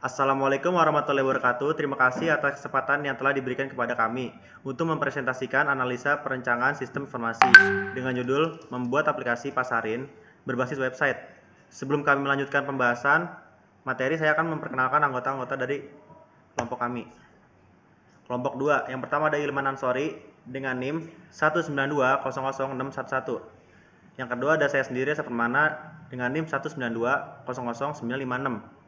Assalamualaikum warahmatullahi wabarakatuh. Terima kasih atas kesempatan yang telah diberikan kepada kami untuk mempresentasikan analisa perencanaan sistem informasi dengan judul Membuat Aplikasi Pasarin Berbasis Website. Sebelum kami melanjutkan pembahasan materi, saya akan memperkenalkan anggota-anggota dari kelompok kami. Kelompok 2, yang pertama ada Ilman Ansori dengan NIM 192000611. Yang kedua ada saya sendiri, Sapermana, dengan NIM 192000956.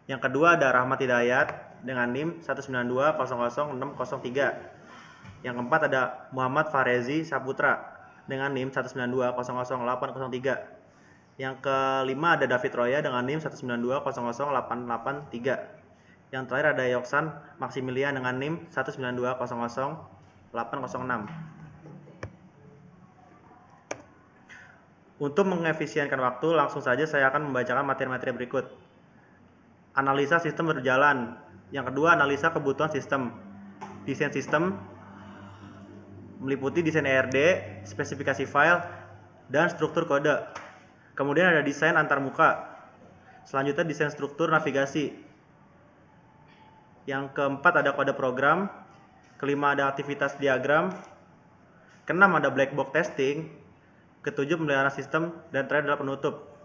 Yang kedua ada Rahmat Hidayat dengan NIM 192000603. Yang keempat ada Muhammad Farezi Saputra dengan NIM 192000803. Yang kelima ada David Roya dengan NIM 192008883. Yang terakhir ada Yoksan Maximilian dengan NIM 192000806. Untuk mengefisienkan waktu, langsung saja saya akan membacakan materi-materi berikut. Analisa sistem berjalan. Yang kedua, analisa kebutuhan sistem. Desain sistem meliputi desain ERD, spesifikasi file, dan struktur kode. Kemudian ada desain antarmuka. Selanjutnya desain struktur navigasi. Yang keempat ada kode program. Kelima ada aktivitas diagram. Keenam ada black box testing. Ketujuh pemeliharaan sistem, dan terakhir adalah penutup.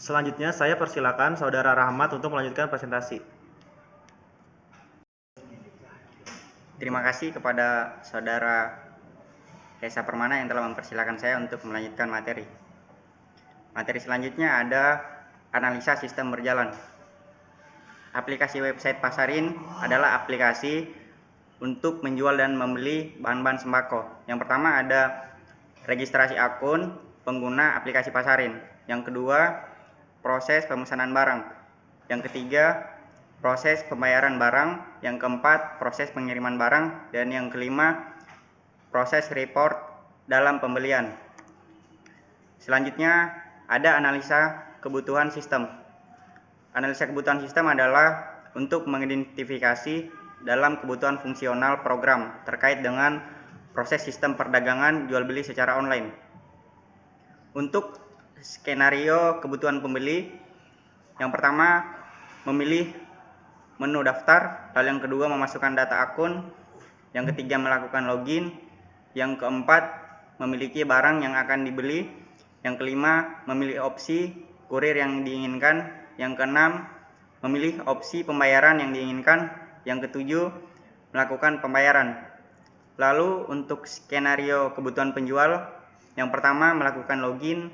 Selanjutnya saya persilakan Saudara Rahmat untuk melanjutkan presentasi. Terima kasih kepada Saudara Reza Permana yang telah mempersilakan saya untuk melanjutkan materi. Materi selanjutnya ada analisa sistem berjalan. Aplikasi website Pasarin adalah aplikasi untuk menjual dan membeli bahan-bahan sembako. Yang pertama ada registrasi akun pengguna aplikasi Pasarin. Yang kedua, proses pemesanan barang. Yang ketiga, proses pembayaran barang. Yang keempat, proses pengiriman barang. Dan yang kelima, proses report dalam pembelian. Selanjutnya, ada analisa kebutuhan sistem. Analisa kebutuhan sistem adalah untuk mengidentifikasi dalam kebutuhan fungsional program terkait dengan proses sistem perdagangan jual beli secara online. Untuk skenario kebutuhan pembeli, yang pertama memilih menu daftar, lalu yang kedua memasukkan data akun, yang ketiga melakukan login, yang keempat memiliki barang yang akan dibeli, yang kelima memilih opsi kurir yang diinginkan, yang keenam memilih opsi pembayaran yang diinginkan, yang ketujuh melakukan pembayaran. Lalu untuk skenario kebutuhan penjual, yang pertama melakukan login,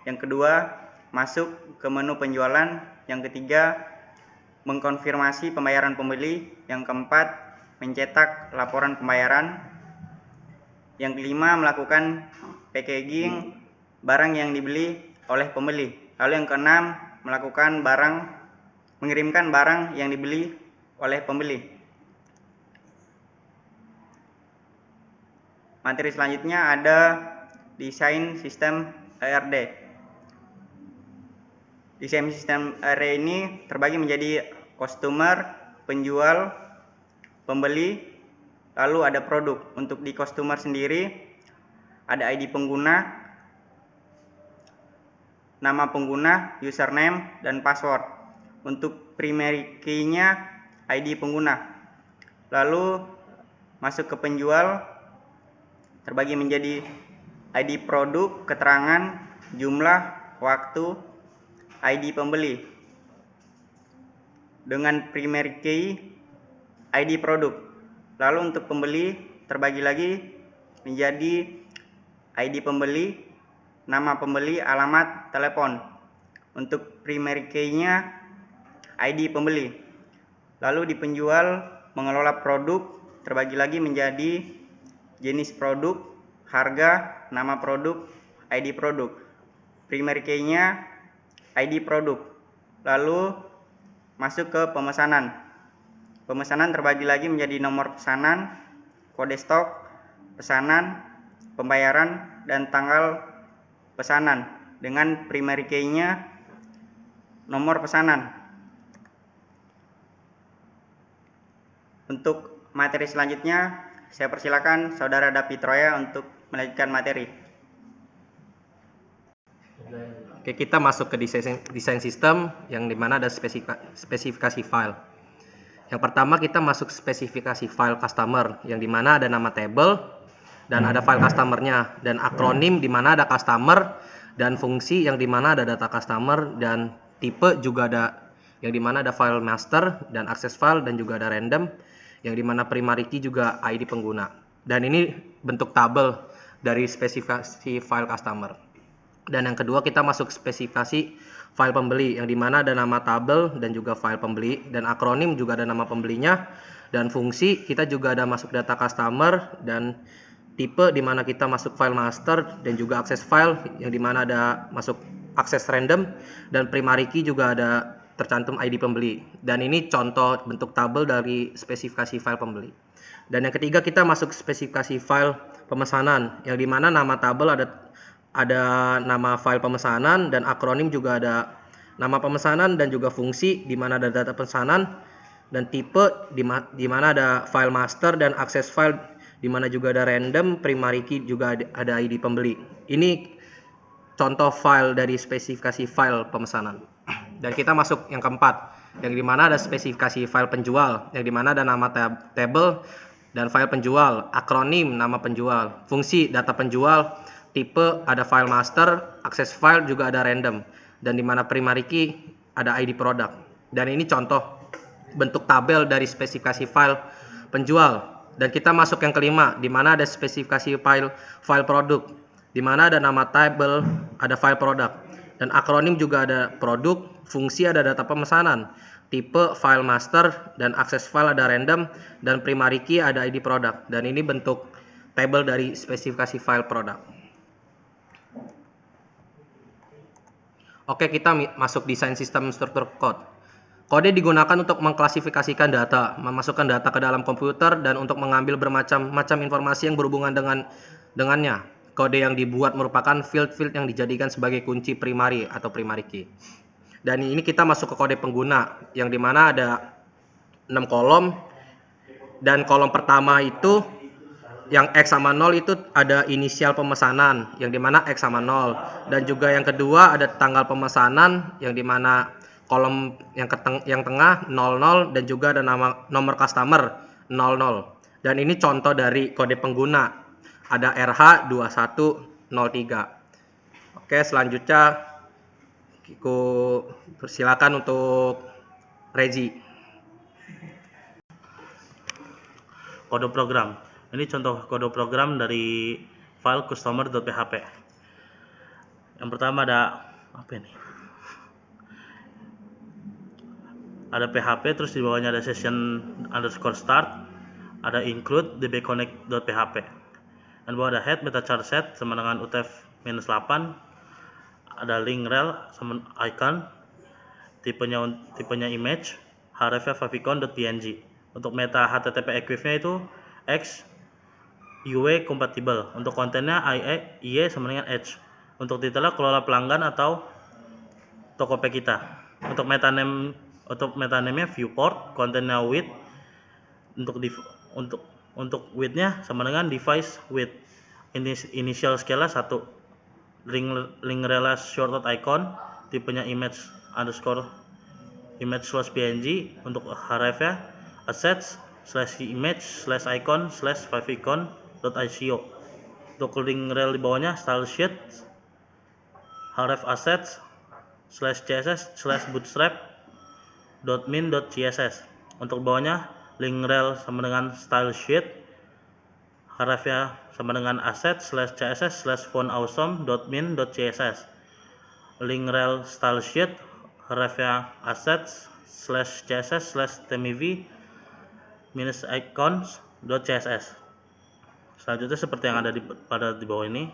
yang kedua masuk ke menu penjualan, yang ketiga mengkonfirmasi pembayaran pembeli, yang keempat mencetak laporan pembayaran, yang kelima melakukan packaging barang yang dibeli oleh pembeli, lalu yang keenam mengirimkan barang yang dibeli oleh pembeli. Materi selanjutnya ada desain sistem ERD. Desain sistem ERD ini terbagi menjadi customer, penjual, pembeli, lalu ada produk. Untuk di customer sendiri ada ID pengguna, nama pengguna, username, dan password. Untuk primary key-nya ID pengguna. Lalu masuk ke penjual, terbagi menjadi ID produk, keterangan, jumlah, waktu, ID pembeli. Dengan primary key ID produk. Lalu untuk pembeli terbagi lagi menjadi ID pembeli, nama pembeli, alamat, telepon. Untuk primary key-nya ID pembeli. Lalu di penjual mengelola produk terbagi lagi menjadi jenis produk, harga, nama produk, ID produk. Primary key-nya ID produk. Lalu masuk ke pemesanan. Pemesanan terbagi lagi menjadi nomor pesanan, kode stok, pesanan, pembayaran, dan tanggal pesanan. Dengan primary key-nya nomor pesanan. Untuk materi selanjutnya, saya persilakan Saudara David Roya untuk melanjutkan materi. Oke, kita masuk ke desain sistem yang dimana ada spesifikasi file. Yang pertama kita masuk spesifikasi file customer yang dimana ada nama table dan ada file customernya, dan akronim dimana ada customer, dan fungsi yang dimana ada data customer, dan tipe juga ada yang dimana ada file master dan access file, dan juga ada random yang dimana primary key juga ID pengguna. Dan ini bentuk tabel dari spesifikasi file customer. Dan yang kedua kita masuk spesifikasi file pembeli yang dimana ada nama tabel dan juga file pembeli, dan akronim juga ada nama pembelinya, dan fungsi kita juga ada masuk data customer, dan tipe dimana kita masuk file master dan juga access file yang dimana ada masuk akses random, dan primary key juga ada tercantum ID pembeli. Dan ini contoh bentuk tabel dari spesifikasi file pembeli. Dan yang ketiga kita masuk spesifikasi file pemesanan yang dimana nama tabel ada nama file pemesanan, dan akronim juga ada nama pemesanan dan juga fungsi dimana ada data pesanan, dan tipe dimana ada file master dan access file dimana juga ada random, primary key juga ada ID pembeli. Ini contoh file dari spesifikasi file pemesanan. Dan kita masuk yang keempat, yang dimana ada spesifikasi file penjual, yang dimana ada nama table dan file penjual, akronim nama penjual, fungsi data penjual, tipe ada file master, access file juga ada random, dan dimana primary key ada ID produk. Dan ini contoh bentuk tabel dari spesifikasi file penjual. Dan kita masuk yang kelima, dimana ada spesifikasi file produk, dimana ada nama table, ada file produk, dan akronim juga ada produk, fungsi ada data pemesanan, tipe file master, dan access file ada random, dan primary key ada ID produk. Dan ini bentuk tabel dari spesifikasi file produk. Oke, kita masuk desain sistem struktur code. Kode digunakan untuk mengklasifikasikan data, memasukkan data ke dalam komputer, dan untuk mengambil bermacam-macam informasi yang berhubungan dengannya. Kode yang dibuat merupakan field-field yang dijadikan sebagai kunci primary atau primary key. Dan ini kita masuk ke kode pengguna, yang dimana ada 6 kolom, dan kolom pertama itu yang X sama 0 itu ada inisial pemesanan, yang dimana X sama 0, dan juga yang kedua ada tanggal pemesanan, yang dimana kolom yang tengah 00, dan juga ada nomor customer 00. Dan ini contoh dari kode pengguna, ada RH2103. Oke, selanjutnya aku persilakan untuk Rezi. Kode program. Ini contoh kode program dari file customer.php. Yang pertama ada apa ini? Ada PHP, terus di bawahnya ada session underscore start, ada include dbconnect.php, dan bawah ada head meta char set sama dengan utf-8, ada link rel sama icon, tipenya image, hrefnya favicon.png. Untuk meta http equivnya itu x UW compatible. Untuk kontennya IE sama dengan edge. Untuk detailnya kelola pelanggan atau Tokopedia kita. Untuk metaname-nya viewport, kontennya width. Untuk width-nya sama dengan device width. Initial scale-nya 1. Link rel shortcut icon, tipenya image/png. Untuk href-nya assets/image/icon/favicon.ico. Untuk link rel di bawahnya style sheet, href assets/css/bootstrap.min.css. Untuk bawahnya link rel sama dengan style sheet, hrefnya sama dengan assets/css/fontawesome.min.css. Link rel style sheet, hrefnya assets/css/themv-icons.css. Selanjutnya seperti yang ada di bawah ini.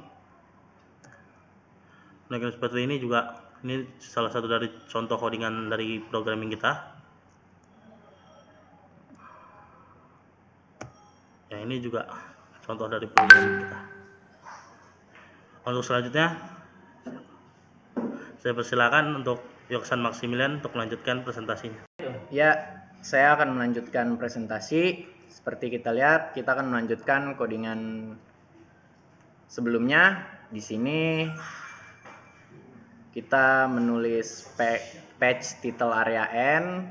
Nah, seperti ini juga, ini salah satu dari contoh codingan dari programming kita. Ya, ini juga contoh dari programming kita. Untuk selanjutnya saya persilakan untuk Yoksan Maximilian untuk melanjutkan presentasinya. Ya, saya akan melanjutkan presentasi. Seperti kita lihat, kita akan melanjutkan codingan sebelumnya. Di sini kita menulis page title area N,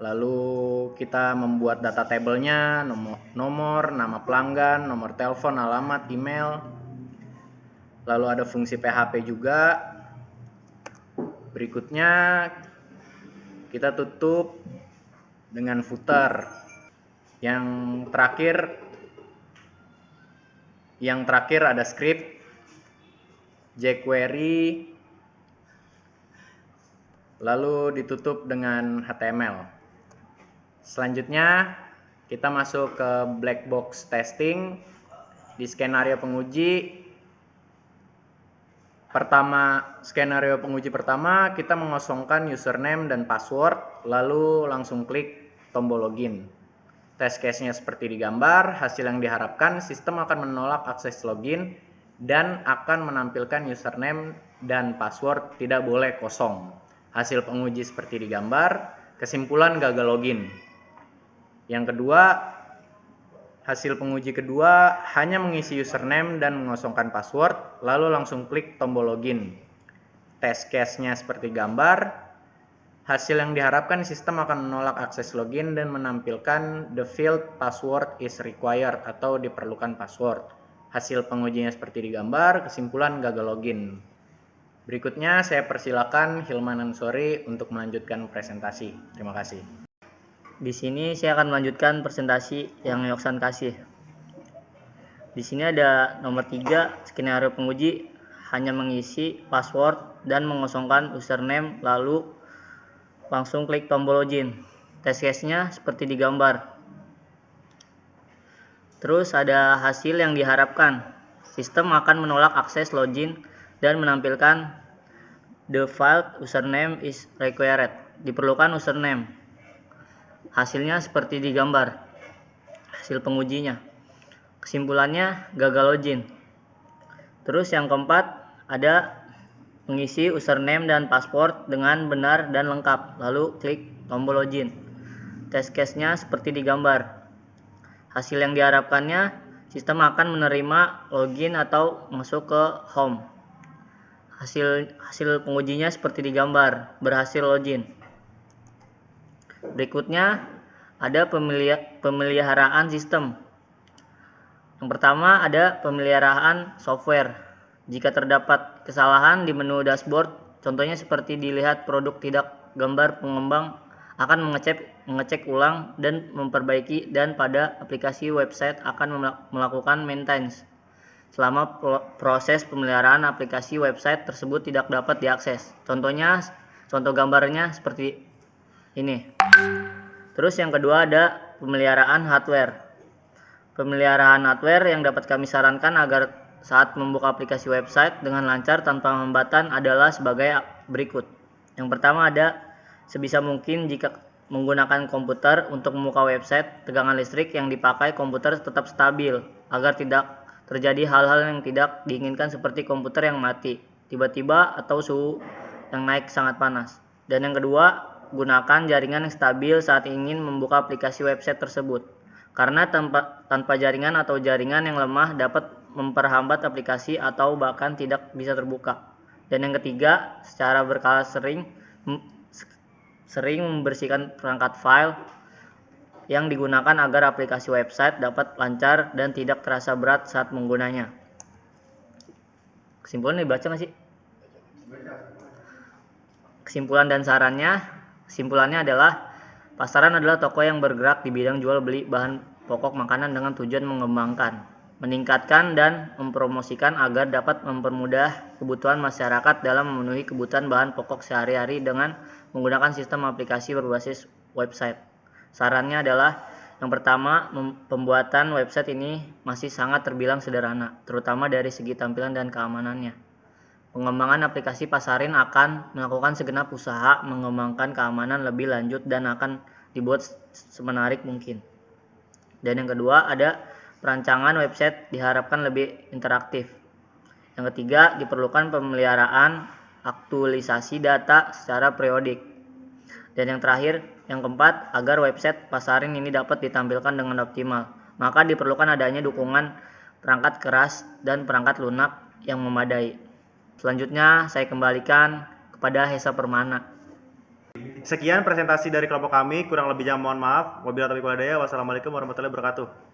lalu kita membuat data tabelnya, nomor, nama pelanggan, nomor telepon, alamat, email, lalu ada fungsi PHP juga. Berikutnya kita tutup dengan footer. Yang terakhir ada script jQuery, lalu ditutup dengan HTML. Selanjutnya kita masuk ke black box testing. Di skenario penguji pertama kita mengosongkan username dan password, lalu langsung klik tombol login. Test case-nya seperti digambar. Hasil yang diharapkan, sistem akan menolak akses login dan akan menampilkan username dan password tidak boleh kosong. Hasil penguji seperti digambar. Kesimpulan gagal login. Yang kedua, hasil penguji kedua hanya mengisi username dan mengosongkan password, lalu langsung klik tombol login. Test case-nya seperti gambar. Hasil yang diharapkan, sistem akan menolak akses login dan menampilkan the field password is required atau diperlukan password. Hasil pengujinya seperti digambar. Kesimpulan gagal login. Berikutnya saya persilakan Hilman Ansori untuk melanjutkan presentasi. Terima kasih. Di sini saya akan melanjutkan presentasi yang Yoksan kasih. Di sini ada nomor 3, skenario penguji hanya mengisi password dan mengosongkan username, lalu langsung klik tombol login. Test case-nya seperti digambar. Terus ada hasil yang diharapkan. Sistem akan menolak akses login dan menampilkan the file username is required. Diperlukan username. Hasilnya seperti digambar. Hasil pengujinya. Kesimpulannya gagal login. Terus yang keempat ada mengisi username dan password dengan benar dan lengkap, lalu klik tombol login. Test case-nya seperti digambar. Hasil yang diharapkannya, sistem akan menerima login atau masuk ke home. Hasil pengujinya seperti digambar, berhasil login. Berikutnya ada pemeliharaan sistem. Yang pertama ada pemeliharaan software. Jika terdapat kesalahan di menu dashboard, contohnya seperti dilihat produk tidak gambar, pengembang akan mengecek ulang dan memperbaiki, dan pada aplikasi website akan melakukan maintenance selama proses pemeliharaan aplikasi website tersebut tidak dapat diakses. Contoh gambarnya seperti ini. Terus yang kedua ada pemeliharaan hardware. Pemeliharaan hardware yang dapat kami sarankan agar saat membuka aplikasi website dengan lancar tanpa hambatan adalah sebagai berikut. Yang pertama ada sebisa mungkin jika menggunakan komputer untuk membuka website, tegangan listrik yang dipakai komputer tetap stabil agar tidak terjadi hal-hal yang tidak diinginkan seperti komputer yang mati tiba-tiba atau suhu yang naik sangat panas. Dan yang kedua, gunakan jaringan yang stabil saat ingin membuka aplikasi website tersebut. Karena tanpa jaringan atau jaringan yang lemah dapat memperhambat aplikasi atau bahkan tidak bisa terbuka. Dan yang ketiga, secara berkala sering membersihkan perangkat file yang digunakan agar aplikasi website dapat lancar dan tidak terasa berat saat menggunanya. Kesimpulan dibaca nggak sih? Kesimpulan dan sarannya. Kesimpulannya adalah pasaran adalah toko yang bergerak di bidang jual beli bahan pokok makanan dengan tujuan mengembangkan, meningkatkan dan mempromosikan agar dapat mempermudah kebutuhan masyarakat dalam memenuhi kebutuhan bahan pokok sehari-hari dengan menggunakan sistem aplikasi berbasis website. Sarannya adalah yang pertama, pembuatan website ini masih sangat terbilang sederhana, terutama dari segi tampilan dan keamanannya. Pengembangan aplikasi pasarin akan melakukan segenap usaha mengembangkan keamanan lebih lanjut dan akan dibuat semenarik mungkin. Dan yang kedua ada perancangan website diharapkan lebih interaktif. Yang ketiga, diperlukan pemeliharaan aktualisasi data secara periodik. Dan yang terakhir, yang keempat, agar website pasarin ini dapat ditampilkan dengan optimal, maka diperlukan adanya dukungan perangkat keras dan perangkat lunak yang memadai. Selanjutnya saya kembalikan kepada Hesa Permana. Sekian presentasi dari kelompok kami, kurang lebihnya mohon maaf. Wabillahi taufiq wal hidayah. Wassalamualaikum warahmatullahi wabarakatuh.